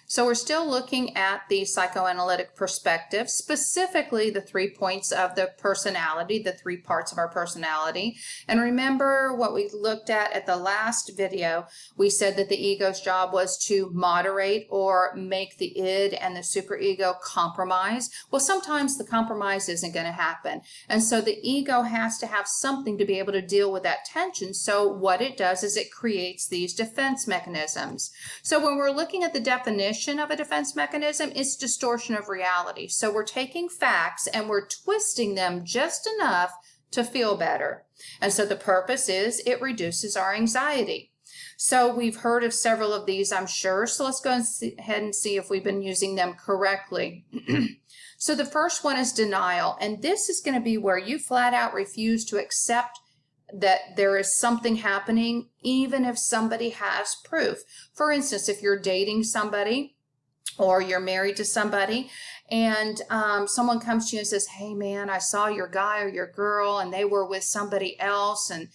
So we're still looking at the psychoanalytic perspective, specifically the 3 points of the personality, the 3 parts of our personality. And remember what we looked at the last video. We said that the ego's job was to moderate or make the id and the superego compromise. Well, sometimes the compromise isn't going to happen. And so the ego has to have something to be able to deal with that tension. So what it does is it creates these defense mechanisms. So when we're looking at the definition of a defense mechanism, it's distortion of reality. So we're taking facts and we're twisting them just enough to feel better. And so the purpose is it reduces our anxiety. So we've heard of several of these, I'm sure. So let's go ahead and see if we've been using them correctly. So the first one is denial. And this is going to be where you flat out refuse to accept that there is something happening, even if somebody has proof. For instance, if you're dating somebody or you're married to somebody and someone comes to you and says, hey man, I saw your guy or your girl and they were with somebody else and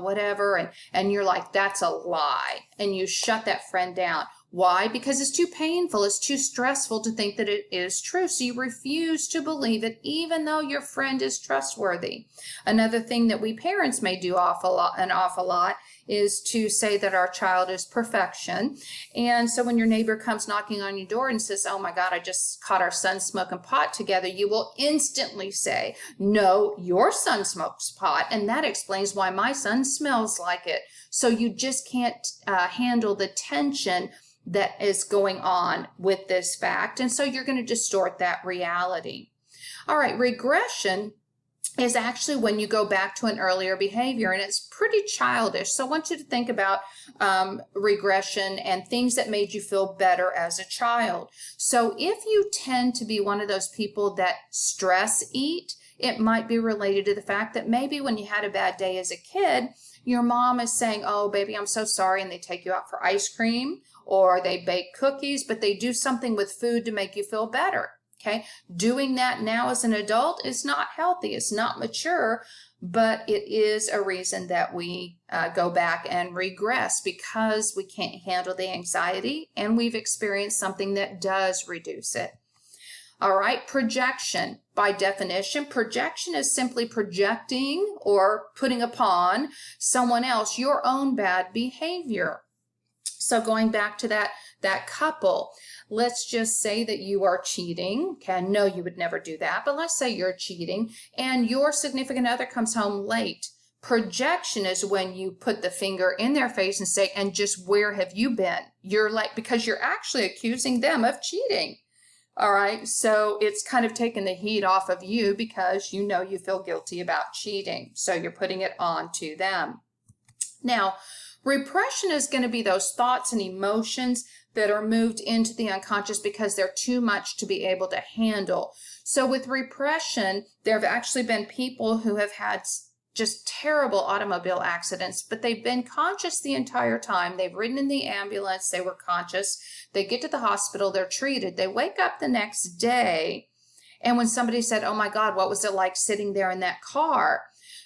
whatever, and you're like, that's a lie, and you shut that friend down. Why? Because it's too painful, it's too stressful to think that it is true. So you refuse to believe it, even though your friend is trustworthy. Another thing that we parents may do an awful lot is to say that our child is perfection. And so when your neighbor comes knocking on your door and says, oh my God, I just caught our son smoking pot together, you will instantly say, no, your son smokes pot, and that explains why my son smells like it. So you just can't handle the tension that is going on with this fact. And so you're going to distort that reality. All right, regression is actually when you go back to an earlier behavior, and it's pretty childish. So I want you to think about regression and things that made you feel better as a child. So if you tend to be one of those people that stress eat, it might be related to the fact that maybe when you had a bad day as a kid, your mom is saying, oh, baby, I'm so sorry, and they take you out for ice cream, or they bake cookies, but they do something with food to make you feel better, okay? Doing that now as an adult is not healthy. It's not mature, but it is a reason that we go back and regress because we can't handle the anxiety, and we've experienced something that does reduce it. All right, projection. By definition, projection is simply projecting or putting upon someone else your own bad behavior. So going back to that couple, let's just say that you are cheating. Okay, I know you would never do that, but let's say you're cheating and your significant other comes home late. Projection is when you put the finger in their face and say, and just where have you been? You're like, because you're actually accusing them of cheating. All right, so it's kind of taking the heat off of you because you know you feel guilty about cheating. So you're putting it on to them. Now, repression is going to be those thoughts and emotions that are moved into the unconscious because they're too much to be able to handle. So with repression, there have actually been people who have had just terrible automobile accidents, but they've been conscious the entire time. They've ridden in the ambulance, they were conscious. They get to the hospital, they're treated. They wake up the next day, and when somebody said, oh my God, what was it like sitting there in that car?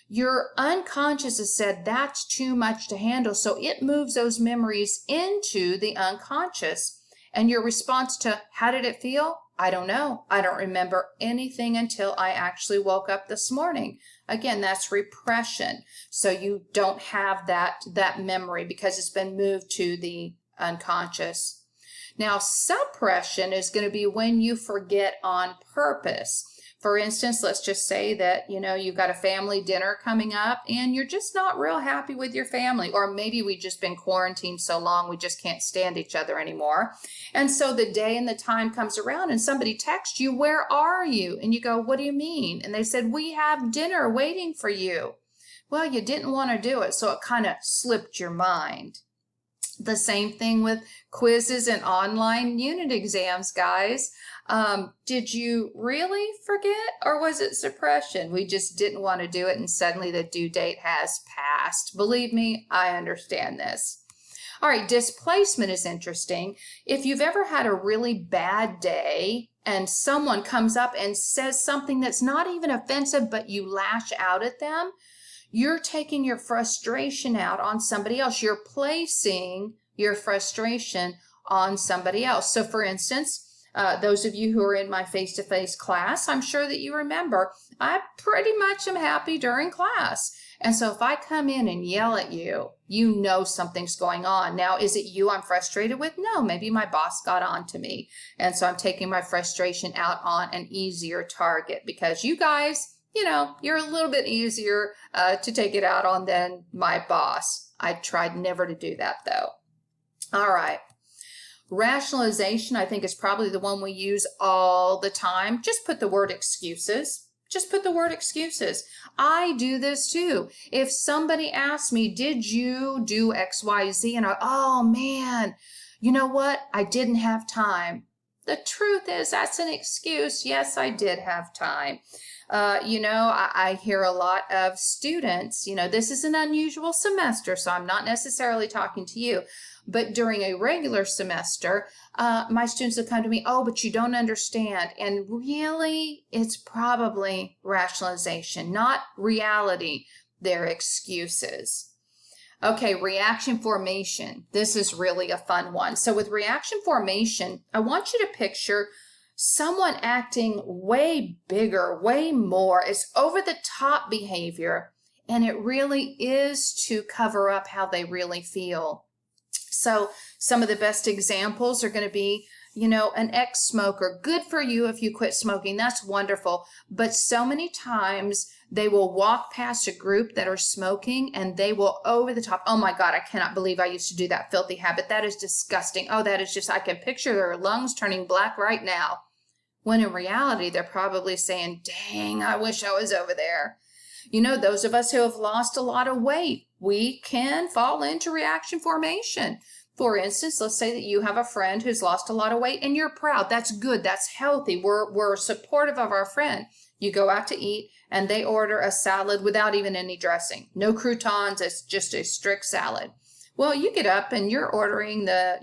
Your unconscious has said that's too much to handle, so it moves those memories into the unconscious. And your response to, how did it feel? I don't know. I don't remember anything until I actually woke up this morning. Again, that's repression. So you don't have that memory because it's been moved to the unconscious. Now, suppression is going to be when you forget on purpose. For instance, let's just say that, you've got a family dinner coming up and you're just not real happy with your family. Or maybe we've just been quarantined so long we just can't stand each other anymore. And so the day and the time comes around and somebody texts you, where are you? And you go, what do you mean? And they said, we have dinner waiting for you. Well, you didn't want to do it, so it kind of slipped your mind. The same thing with quizzes and online unit exams, guys. Did you really forget, or was it suppression? We just didn't want to do it and suddenly the due date has passed. Believe me, I understand this. All right, displacement is interesting. If you've ever had a really bad day and someone comes up and says something that's not even offensive, but you lash out at them, you're taking your frustration out on somebody else. You're placing your frustration on somebody else. So for instance, those of you who are in my face-to-face class, I'm sure that you remember, I pretty much am happy during class. And so if I come in and yell at you, you know something's going on. Now, is it you I'm frustrated with? No, maybe my boss got on to me. And so I'm taking my frustration out on an easier target because you guys, you know, you're a little bit easier to take it out on than my boss. I tried never to do that though. All right. Rationalization, I think, is probably the one we use all the time. Just put the word excuses. Just put the word excuses. I do this too. If somebody asks me, did you do X, Y, Z? And oh man, you know what? I didn't have time. The truth is that's an excuse. Yes, I did have time. I hear a lot of students, this is an unusual semester, so I'm not necessarily talking to you. But during a regular semester, my students will come to me, oh, but you don't understand. And really, it's probably rationalization, not reality. They're excuses. Okay, reaction formation. This is really a fun one. So with reaction formation, I want you to picture someone acting way bigger, way more. It's over the top behavior, and it really is to cover up how they really feel. So some of the best examples are going to be, an ex-smoker. Good for you if you quit smoking. That's wonderful. But so many times they will walk past a group that are smoking and they will over the top. Oh my God, I cannot believe I used to do that filthy habit. That is disgusting. Oh, that is just, I can picture their lungs turning black right now. When in reality, they're probably saying, dang, I wish I was over there. Those of us who have lost a lot of weight, we can fall into reaction formation. For instance, let's say that you have a friend who's lost a lot of weight and you're proud. That's good. That's healthy. We're supportive of our friend. You go out to eat and they order a salad without even any dressing. No croutons. It's just a strict salad. Well, you get up and you're ordering the,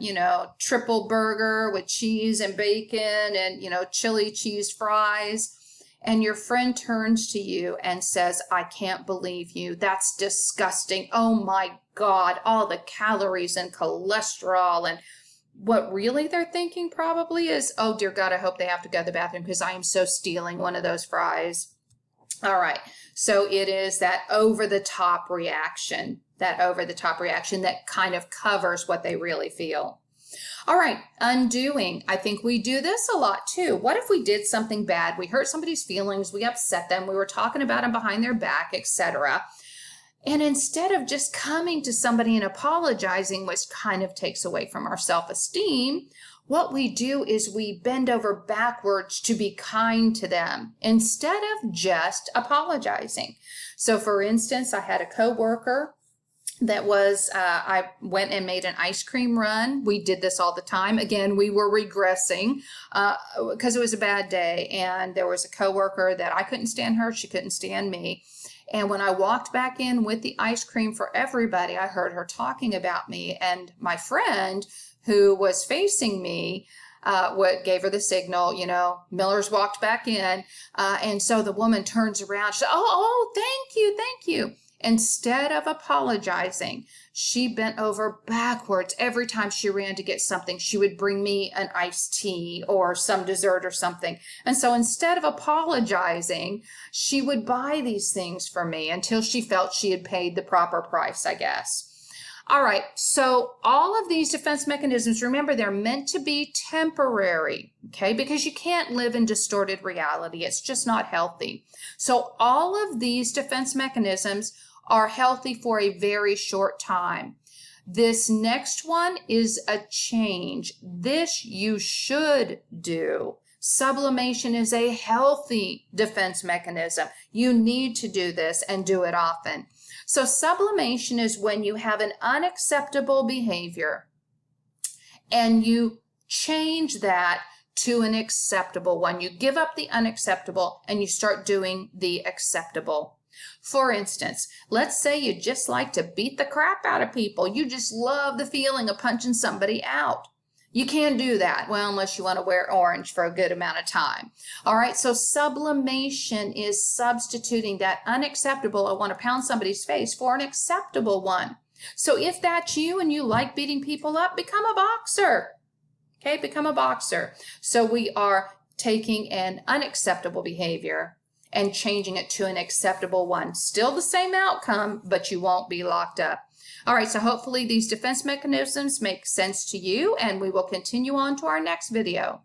triple burger with cheese and bacon and, chili cheese fries. And your friend turns to you and says, I can't believe you. That's disgusting. Oh my God, all the calories and cholesterol. And what really they're thinking probably is, oh dear God, I hope they have to go to the bathroom because I am so stealing one of those fries. All right. So it is that over the top reaction, that kind of covers what they really feel. All right, undoing. I think we do this a lot too. What if we did something bad? We hurt somebody's feelings, we upset them, we were talking about them behind their back, etc. And instead of just coming to somebody and apologizing, which kind of takes away from our self-esteem, what we do is we bend over backwards to be kind to them instead of just apologizing. So for instance, I had a coworker that was, I went and made an ice cream run. We did this all the time. Again, we were regressing because it was a bad day. And there was a coworker that I couldn't stand her. She couldn't stand me. And when I walked back in with the ice cream for everybody, I heard her talking about me. And my friend who was facing me, what gave her the signal, Miller's walked back in. And so the woman turns around. She said, oh, thank you. Instead of apologizing, she bent over backwards. Every time she ran to get something, she would bring me an iced tea or some dessert or something. And so instead of apologizing, she would buy these things for me until she felt she had paid the proper price, I guess. All right, so all of these defense mechanisms, remember, they're meant to be temporary, okay? Because you can't live in distorted reality. It's just not healthy. So all of these defense mechanisms are healthy for a very short time. This next one is a change. This you should do. Sublimation is a healthy defense mechanism. You need to do this and do it often. So sublimation is when you have an unacceptable behavior and you change that to an acceptable one. You give up the unacceptable and you start doing the acceptable. For instance, let's say you just like to beat the crap out of people. You just love the feeling of punching somebody out. You can't do that, well, unless you want to wear orange for a good amount of time. All right, so sublimation is substituting that unacceptable, I want to pound somebody's face, for an acceptable one. So if that's you and you like beating people up, become a boxer. okay? Become a boxer. So we are taking an unacceptable behavior and changing it to an acceptable one. Still the same outcome, but you won't be locked up. All right, so hopefully these defense mechanisms make sense to you, and we will continue on to our next video.